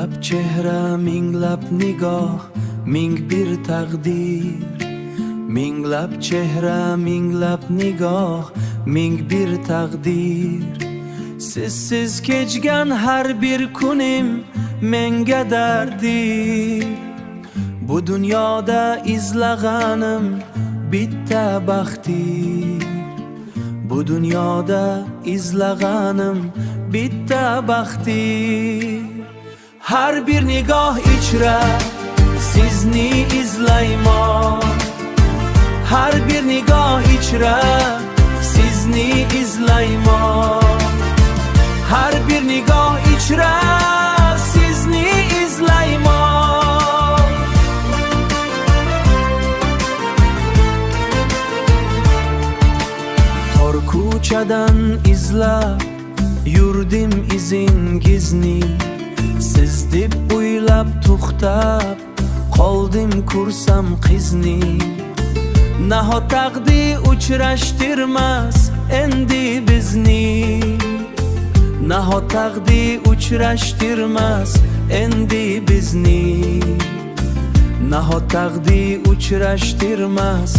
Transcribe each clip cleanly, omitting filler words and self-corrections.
Minglab chehra, minglab nigoh, ming bir taqdir. Minglab chehra, minglab nigoh, ming bir taqdir. Sizsiz kechgan har bir kunim menga dardir. Bu dunyoda izlaganim bitta baxtdir. Bu dunyoda izlaganim bitta baxtdir. Har bir nigoh ichra sizni izlayman. Har bir nigoh ichra sizni izlayman. Har bir nigoh ichra sizni izlayman. Tor ko'chadan izlab yurdim izingizni. Siz deb o'ylab to'xtab qoldim kursam qizni. Nahot taqdir uchrashtirmas endi bizni. Nahot taqdir uchrashtirmas endi bizni. Nahot taqdir uchrashtirmas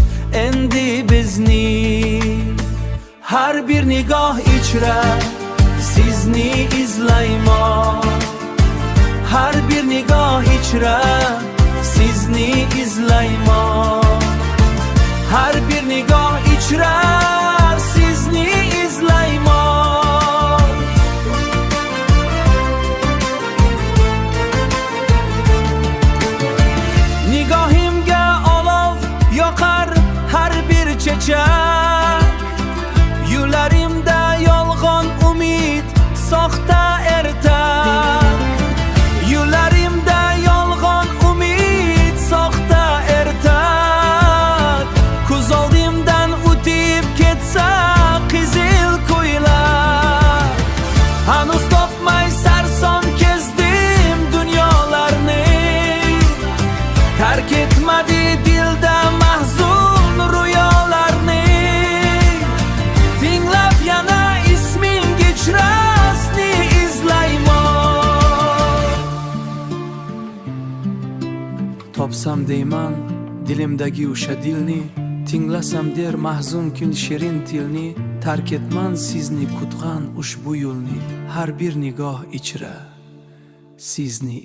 endi bizni. Har bir nigoh ichra sizni izlayman. Har bir nigoh ichra sizni izlayman. Har bir nigoh ichra sizni izlayman. Nigohimga olov yoqar har bir chechak. Yo'llarimda yolg'on umid, soxta ertak. Yo'llarimda yolg'on umid, soxta ertak. Ko'z oldimdan o'tib ketsa qizil ko'ylar. Hanuz topmay sarson kezdim dunyolarni. Tark etmadi dilda mahzun rüyolarni. Tinglab yana isming ichrasni izlayman. Topsam deyman dilimdagi o'sha dilni. Tinglasam der mahzun kun shirin tilni. Tark etman sizni kutgan ushbu yo'lni. Har bir nigoh ichra sizni